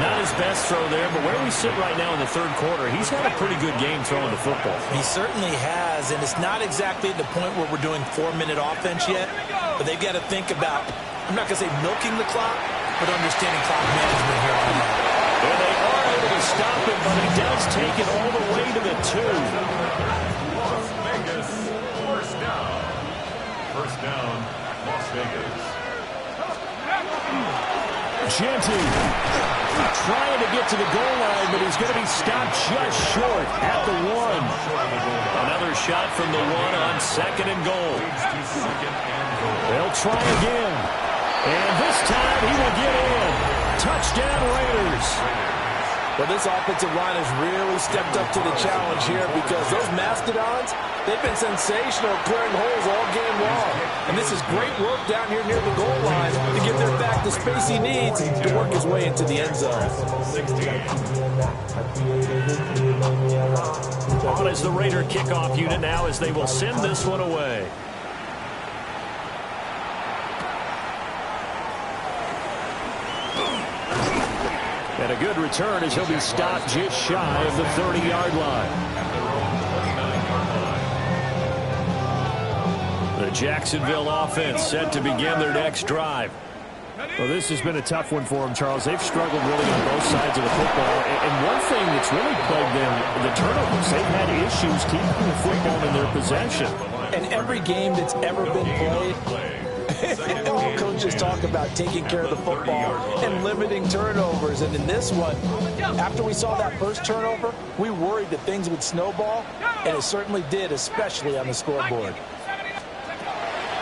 Not his best throw there, but where we sit right now in the third quarter, he's had a pretty good game throwing the football. He certainly has, and it's not exactly at the point where we're doing 4-minute offense yet, but they've got to think about, I'm not going to say milking the clock, but understanding clock management here on that. And they are able to stop him, but he does take it all the way to the 2. Las Vegas, first down. First down, Las Vegas. Genty trying to get to the goal line, but he's going to be stopped just short at the 1. Another shot from the 1 on 2nd and goal. They'll try again. And this time he will get in. Touchdown Raiders. Well, this offensive line has really stepped up to the challenge here because those Mastodons, they've been sensational clearing holes all game long. And this is great work down here near the goal line to give their back the space he needs to work his way into the end zone. On is the Raider kickoff unit now as they will send this one away. And a good return as he'll be stopped just shy of the 30-yard line. The Jacksonville offense set to begin their next drive. Well, this has been a tough one for them, Charles. They've struggled really on both sides of the football. And one thing that's really plagued them, the turnovers. They've had issues keeping the football in their possession. And every game that's ever been played, all coaches talk about taking care of the football and limiting turnovers. And in this one, after we saw that first turnover, we worried that things would snowball, and it certainly did, especially on the scoreboard.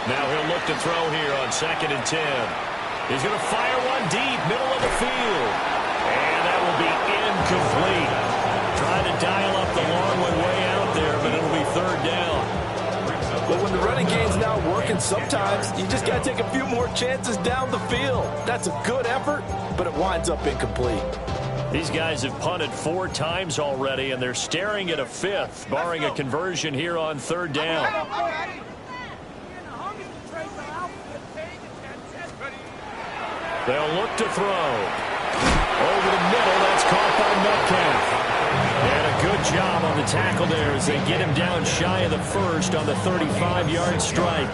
Now he'll look to throw here on 2nd and 10. He's going to fire one deep, middle of the field. And that will be incomplete. Trying to dial up the long one way out there, but it'll be 3rd down. But when the running game's not working, sometimes you just got to take a few more chances down the field. That's a good effort, but it winds up incomplete. These guys have punted 4 times already, and they're staring at a 5th, barring a conversion here on 3rd down. They'll look to throw. Over the middle, that's caught by Metcalf. And a good job on the tackle there as they get him down shy of the 1st on the 35-yard strike.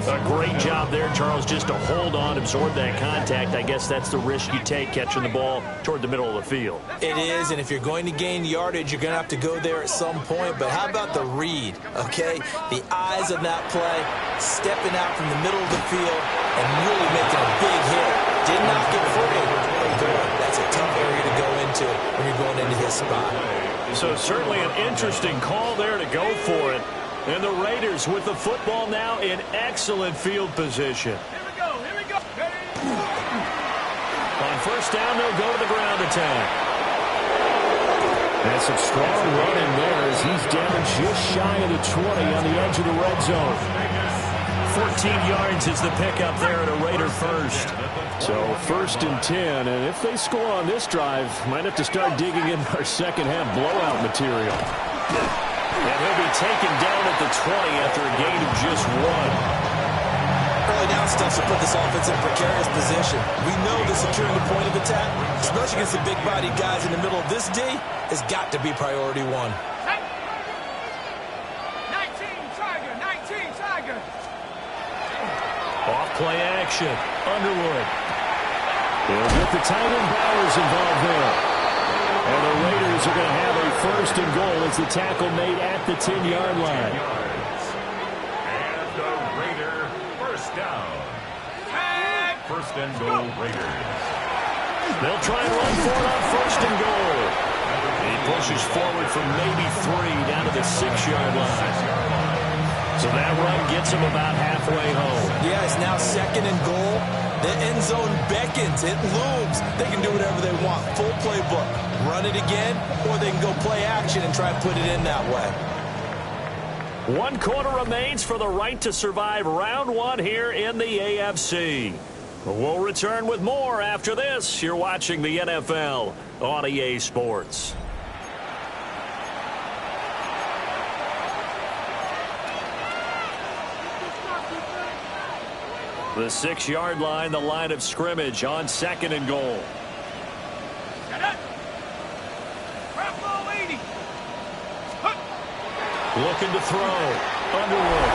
A great job there, Charles, just to hold on, absorb that contact. I guess that's the risk you take catching the ball toward the middle of the field. It is, and if you're going to gain yardage, you're going to have to go there at some point. But how about the read, okay? The eyes of that play, stepping out from the middle of the field and really making a big hit. Did not get free. But boy, that's a tough area to go into when you're going into his spot. So certainly an interesting call there to go for it. And the Raiders with the football now in excellent field position. Here we go, here we go. On 1st down, they'll go to the ground attack. That's some strong running there as he's down just shy of the 20 on the edge of the red zone. 14 yards is the pickup there at a Raider 1st. So 1st and 10, and if they score on this drive, might have to start digging in our second half blowout material. And he'll be taken down at the 20 after a gain of just 1. Early down stuff to put this offense in precarious position. We know that securing the point of attack, especially against the big-bodied guys in the middle of this D, has got to be priority 1. 19 Tiger. Off play action. Underwood. They'll get the tight end Bowers involved there. And the Raiders are going to have a 1st and goal as the tackle made at the 10-yard line. And the Raider 1st down. 1st and goal Raiders. They'll try and run for it on 1st and goal. He pushes forward from maybe 3 down to the 6-yard line. So that run gets him about halfway home. Yeah, it's now 2nd and goal. The end zone beckons. It looms. They can do whatever they want. Full playbook. Run it again, or they can go play action and try and put it in that way. 1 quarter remains for the right to survive round 1 here in the AFC. We'll return with more after this. You're watching the NFL on EA Sports. The 6-yard line, the line of scrimmage on 2nd and goal. Looking to throw. Underwood.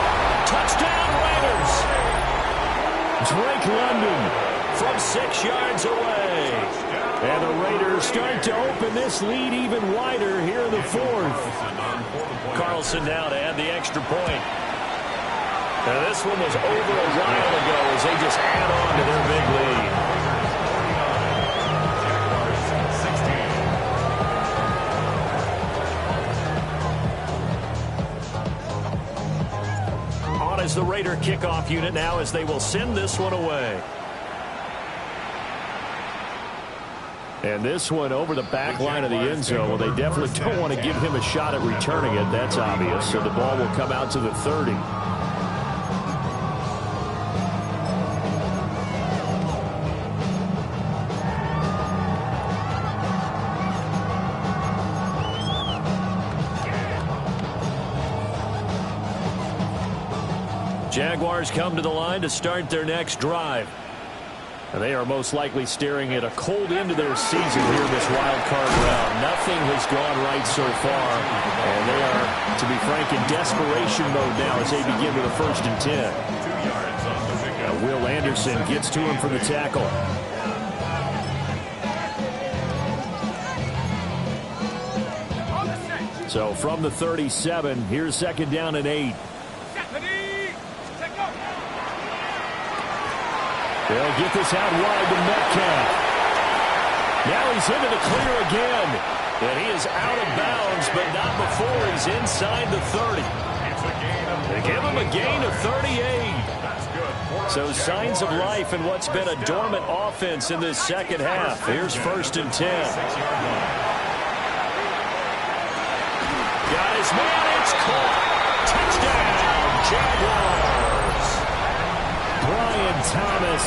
Touchdown Raiders. Drake London from 6 yards away. And the Raiders start to open this lead even wider here in the 4th. Carlson now to add the extra point. Now this one was over a while ago as they just add on to their big lead. has the Raider kickoff unit now as they will send this one away. And this one over the back line of the end zone. Well, they definitely don't want to give him a shot at returning it. That's obvious. So the ball will come out to the 30. Jaguars come to the line to start their next drive. And they are most likely staring at a cold end to their season here in this wild card round. Nothing has gone right so far. And they are, to be frank, in desperation mode now as they begin with a 1st and 10. Now Will Anderson gets to him for the tackle. So from the 37, here's 2nd down and 8. They'll get this out wide to Metcalf. Now he's into the clear again. And he is out of bounds, but not before he's inside the 30. They give him a gain of 38. So signs of life in what's been a dormant offense in this second half. Here's 1st and 10. Got his man. It's caught. Touchdown, Jaguars. Brian Thomas,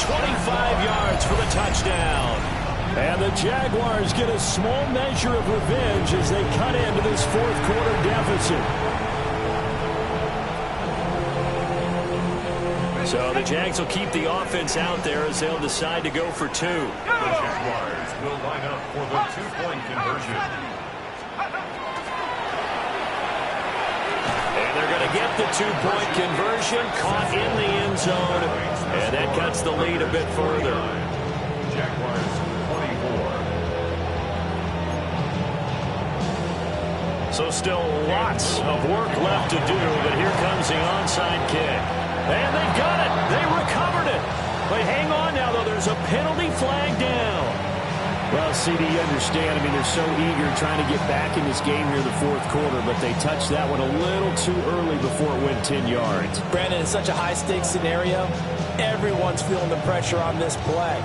25 yards for the touchdown. And the Jaguars get a small measure of revenge as they cut into this 4th quarter deficit. So the Jags will keep the offense out there as they'll decide to go for 2. The Jaguars will line up for the 2-point conversion. And they're going to get the 2-point conversion, caught in the end zone, and that cuts the lead a bit further. Jaguars 24. So still lots of work left to do, but here comes the onside kick. And they've got it. They recovered it. But hang on now, though. There's a penalty flag down. Well, CD, you understand. I mean, they're so eager trying to get back in this game here in the 4th quarter, but they touched that one a little too early before it went 10 yards. Brandon, it's such a high-stakes scenario. Everyone's feeling the pressure on this play.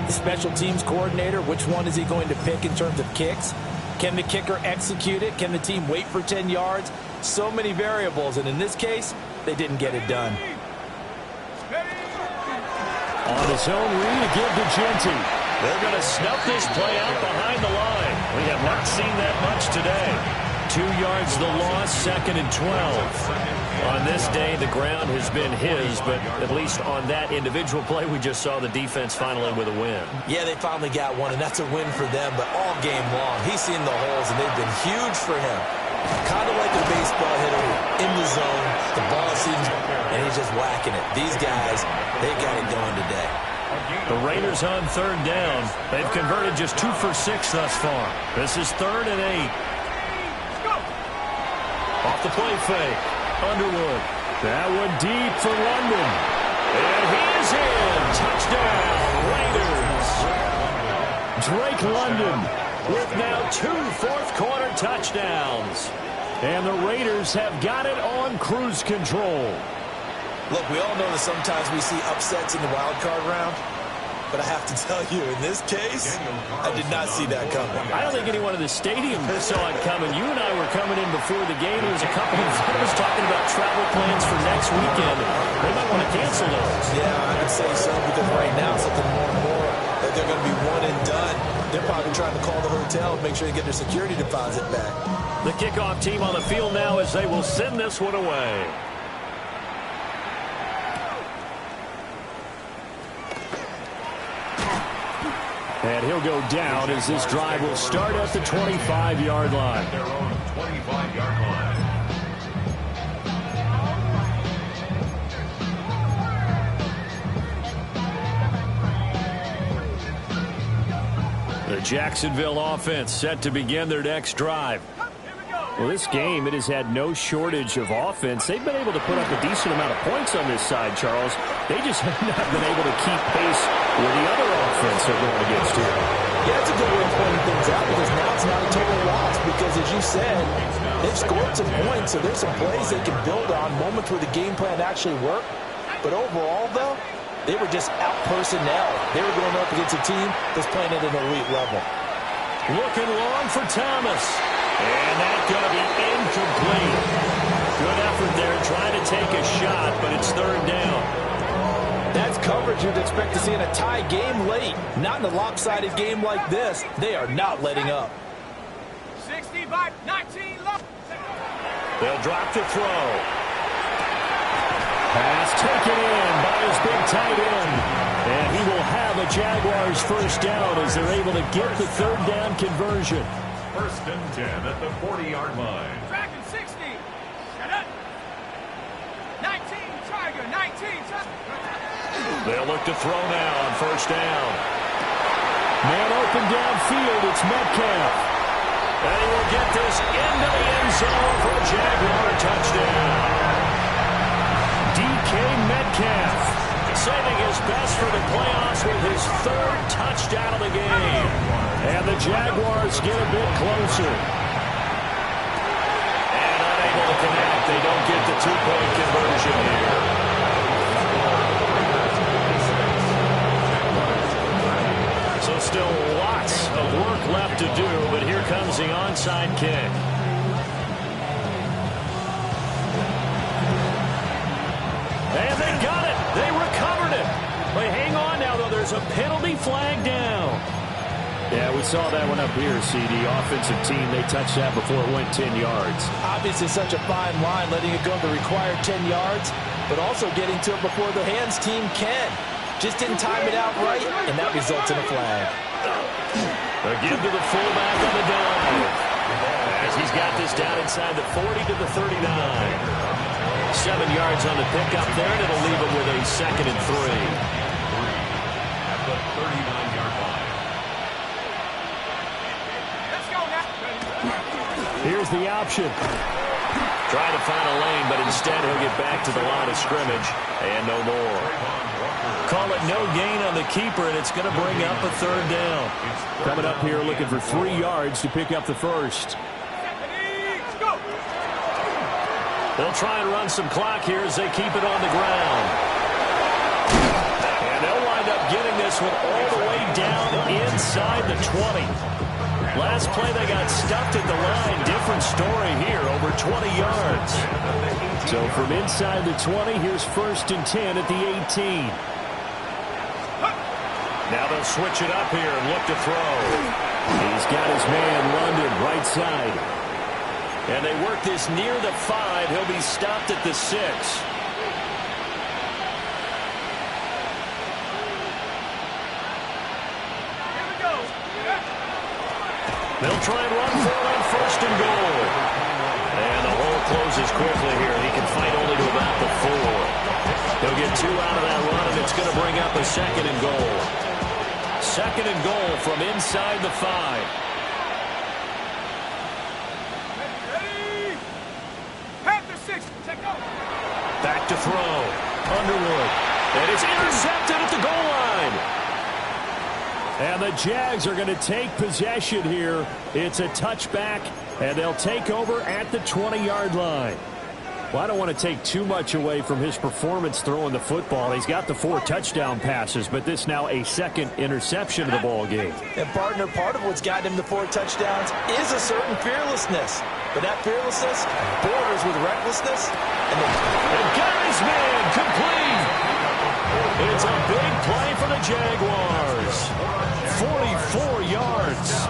The special teams coordinator, which one is he going to pick in terms of kicks? Can the kicker execute it? Can the team wait for 10 yards? So many variables, and in this case, they didn't get it done. On his own read again to Genty. They're going to snuff this play out behind the line. We have not seen that much today. 2 yards the loss, 2nd and 12. On this day, the ground has been his, but at least on that individual play, we just saw the defense finally with a win. Yeah, they finally got one, and that's a win for them, but all game long, he's seen the holes, and they've been huge for him. Kind of like a baseball hitter in the zone. The ball seems, and he's just whacking it. These guys, they got it going today. The Raiders on 3rd down. They've converted just 2 for 6 thus far. This is 3rd and 8. Off the play fake. Underwood. That one deep for London. And he's in. Touchdown, Raiders. Drake London with now 2 fourth-quarter touchdowns. And the Raiders have got it on cruise control. Look, we all know that sometimes we see upsets in the wild card round, but I have to tell you, in this case, I did not see that coming. I don't think anyone in the stadium saw it coming. You and I were coming in before the game. There was a couple of us talking about travel plans for next weekend. They might want to cancel those. Yeah, I would say so, because right now it's looking more and more that they're going to be one and done. They're probably trying to call the hotel and make sure they get their security deposit back. The kickoff team on the field now as they will send this one away. And he'll go down as this drive will start at the 25-yard line. Their own 25-yard line. The Jacksonville offense set to begin their next drive. Well, this game, it has had no shortage of offense. They've been able to put up a decent amount of points on this side, Charles. They just have not been able to keep pace with the other offense they're going against here. Yeah, it's a good way of pointing things out because now it's not a total loss. because, as you said, they've scored some points, so there's some plays they can build on, moments where the game plan actually worked. But overall, though, they were just out-personnel. They were going up against a team that's playing at an elite level. Looking long for Thomas. And that's going to be incomplete. Good effort there trying to take a shot, but it's third down. That's coverage you'd expect to see in a tie game late. Not in a lopsided game like this. They are not letting up. 60 by 19. They'll drop the throw. Pass taken in by his big tight end. And he will have a Jaguars first down as they're able to get the third down conversion. First and 10 at the 40-yard line. Tracking 60. Shut up. 19 Tiger. 19 Tiger. They'll look to throw now on first down. Man open downfield. It's Metcalf. And he will get this into the end zone for a Jaguar touchdown. DK Metcalf saving his best for the playoffs with his third touchdown of the game. And the Jaguars get a bit closer. And unable to connect. They don't get the two-point conversion here. So still lots of work left to do, but here comes the onside kick. And they got it. They recovered it. But hang on now, though. There's a penalty flag down. Yeah, we saw that one up here, CD. Offensive team, they touched that before it went 10 yards. Obviously such a fine line, letting it go the required 10 yards, but also getting to it before the hands team can. Just didn't time it out right, and that results in a flag. Again to the fullback on the dive. As he's got this down inside the 40 to the 39. 7 yards on the pickup there, and it'll leave him with a 2nd and 3. At the 39-yard line. Let's go now. Here's the option. Trying to find a lane, but instead he'll get back to the line of scrimmage, and no more. Call it no gain on the keeper, and it's going to bring up a third down. Coming up here looking for 3 yards to pick up the first. Let's go. They'll try and run some clock here as they keep it on the ground. And they'll wind up getting this one all the way down inside the 20. Last play they got stuffed at the line. Different story here, over 20 yards. So from inside the 20, here's 1st and 10 at the 18. Now they'll switch it up here and look to throw. He's got his man, London, right side. And they work this near the 5. He'll be stopped at the 6. They'll try and run for it on 1st and goal. And the hole closes quickly here. He can fight only to about the 4. He'll get 2 out of that run, and it's going to bring up a 2nd and goal. 2nd and goal from inside the 5. Ready? Panther 6. Take over. Back to throw. Underwood. And it's intercepted at the goal line. And the Jags are going to take possession here. It's a touchback, and they'll take over at the 20-yard line. Well, I don't want to take too much away from his performance throwing the football. He's got the 4 touchdown passes, but this now a 2nd interception of the ball game. And, partner, part of what's gotten him the 4 touchdowns is a certain fearlessness. But that fearlessness borders with recklessness. And got his man complete. It's a big play for the Jaguars. 44 yards.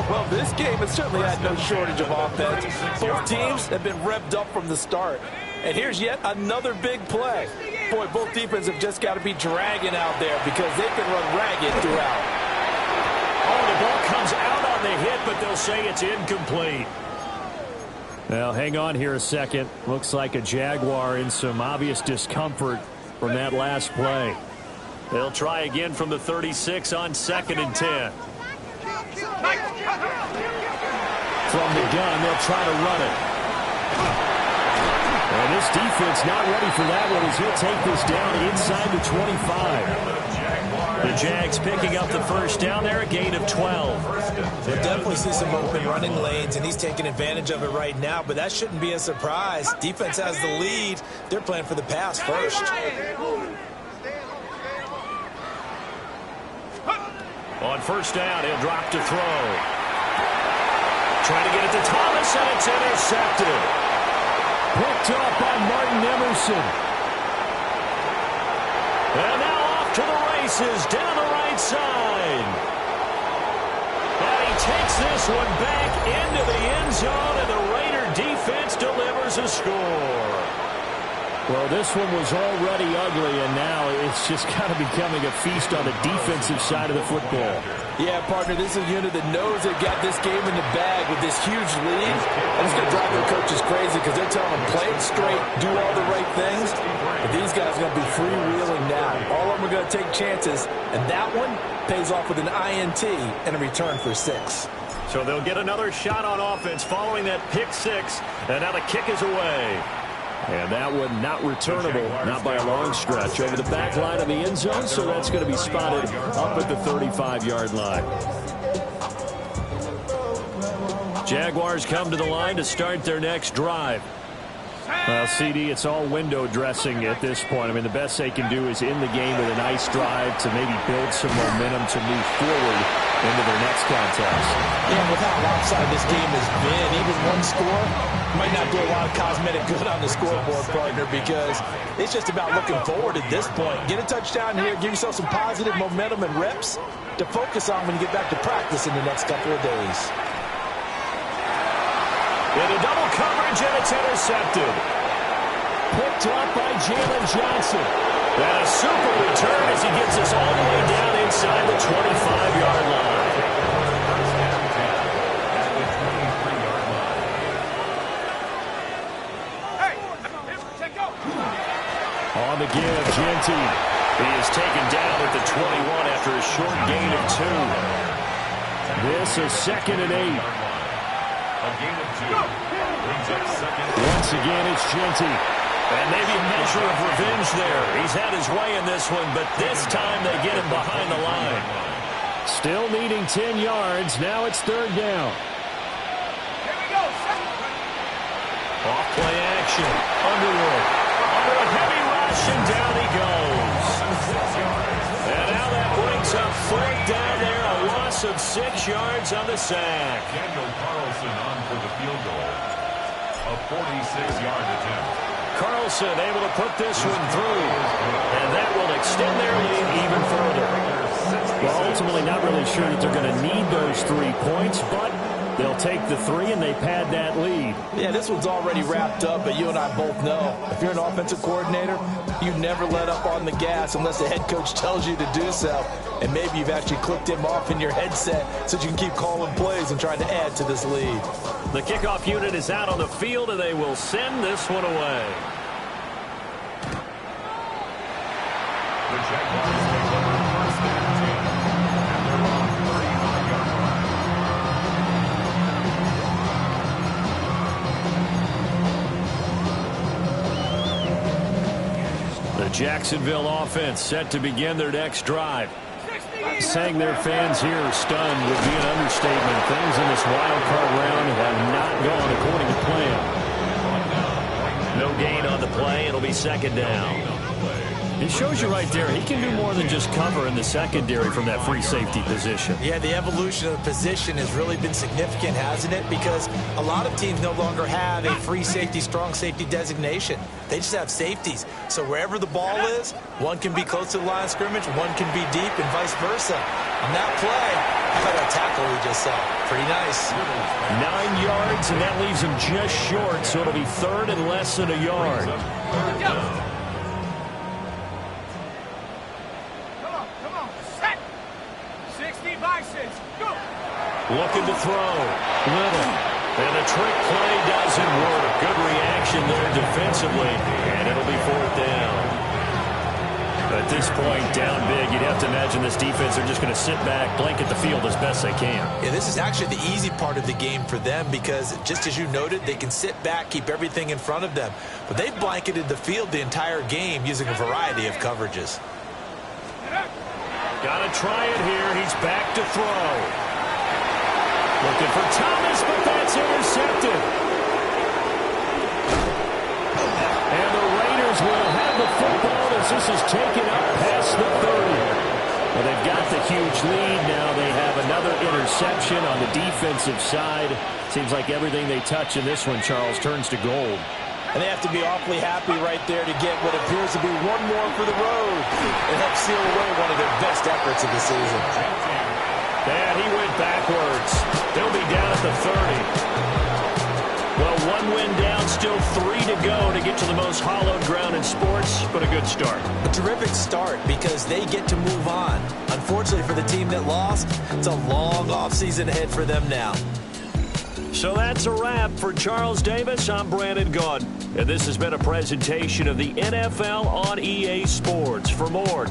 Well, this game has certainly had no shortage of offense. Both teams have been revved up from the start. And here's yet another big play. Boy, both defenses have just got to be dragging out there because they can run ragged throughout. Oh, the ball comes out on the hit, but they'll say it's incomplete. Well, hang on here a second. Looks like a Jaguar in some obvious discomfort from that last play. They'll try again from the 36 on 2nd and 10. From the gun, they'll try to run it. And this defense not ready for that one as he'll take this down inside the 25. The Jags picking up the first down there, a gain of 12. We'll definitely see some open running lanes, and he's taking advantage of it right now, but that shouldn't be a surprise. Defense has the lead. They're playing for the pass first. On first down, he'll drop to throw. Trying to get it to Thomas, and it's intercepted. Picked up by Martin Emerson. And now off to the races, down the right side. And he takes this one back into the end zone, and the Raider defense delivers a score. Well, this one was already ugly, and now it's just kind of becoming a feast on the defensive side of the football. Yeah, partner, this is a unit that knows they've got this game in the bag with this huge lead. And it's going to drive their coaches crazy because they're telling them, play it straight, do all the right things. But these guys are going to be freewheeling now. All of them are going to take chances, and that one pays off with an INT and a return for 6. So they'll get another shot on offense following that pick 6, and now the kick is away. And that one not returnable, not by a long stretch, over the back line of the end zone, so that's going to be spotted up at the 35-yard line. Jaguars come to the line to start their next drive. Well, CD, it's all window dressing at this point. I mean, the best they can do is in the game with a nice drive to maybe build some momentum to move forward into their next contest. Yeah, with how lopsided this game has been, even one score might not do a lot of cosmetic good on the scoreboard, partner, because it's just about looking forward at this point. Get a touchdown here, give yourself some positive momentum and reps to focus on when you get back to practice in the next couple of days. Into double coverage, and it's intercepted. Picked up by Jalen Johnson. And a super return as he gets us all the way down inside the 25-yard line. On the give, Genty. He is taken down at the 21 after a short gain of 2. This is 2nd and 8. A gain of 2. Brings up second. Once again, it's Genty. And maybe a measure of revenge there. He's had his way in this one, but this time they get him behind the line. Still needing 10 yards. Now it's 3rd down. Here we go. Off play action. Underwood. Under a heavy rush, and down he goes. And now that brings up 4th down there. A loss of 6 yards on the sack. Daniel Carlson on for the field goal. A 46-yard attempt. Carlson able to put this one through. And that will extend their lead even further. Well, ultimately not really sure that they're going to need those 3 points, but they'll take the 3 and they pad that lead. Yeah, this one's already wrapped up, but you and I both know if you're an offensive coordinator, you never let up on the gas unless the head coach tells you to do so. And maybe you've actually clicked him off in your headset so you can keep calling plays and trying to add to this lead. The kickoff unit is out on the field, and they will send this one away. The Jaguars take over first and 10. And they're on the 35-yard line. The Jacksonville offense set to begin their next drive. Saying their fans here are stunned would be an understatement. Things in this wild card round have not gone according to plan. No gain on the play. It'll be 2nd down. It shows you right there, he can do more than just cover in the secondary from that free safety position. Yeah, the evolution of the position has really been significant, hasn't it? Because a lot of teams no longer have a free safety, strong safety designation. They just have safeties. So wherever the ball is, one can be close to the line of scrimmage, one can be deep, and vice versa. On that play, how about that tackle we just saw? Pretty nice. 9 yards, and that leaves him just short, so it'll be 3rd and less than a yard. Looking to throw. Little. And the trick play doesn't work. Good reaction there defensively. And it'll be 4th down. At this point, down big, you'd have to imagine this defense are just going to sit back, blanket the field as best they can. Yeah, this is actually the easy part of the game for them because, just as you noted, they can sit back, keep everything in front of them. But they've blanketed the field the entire game using a variety of coverages. Got to try it here. He's back to throw. Looking for Thomas, but that's intercepted. And the Raiders will have the football as this is taken up past the 30. Well, they've got the huge lead. Now they have another interception on the defensive side. Seems like everything they touch in this one, Charles, turns to gold. And they have to be awfully happy right there to get what appears to be one more for the road. It helps seal away one of their best efforts of the season. And he went backwards. They'll be down at the 30. Well, one win down, still 3 to go to get to the most hallowed ground in sports, but a good start. A terrific start because they get to move on. Unfortunately for the team that lost, it's a long offseason ahead for them now. So that's a wrap for Charles Davis. I'm Brandon Gaudin, and this has been a presentation of the NFL on EA Sports. For more,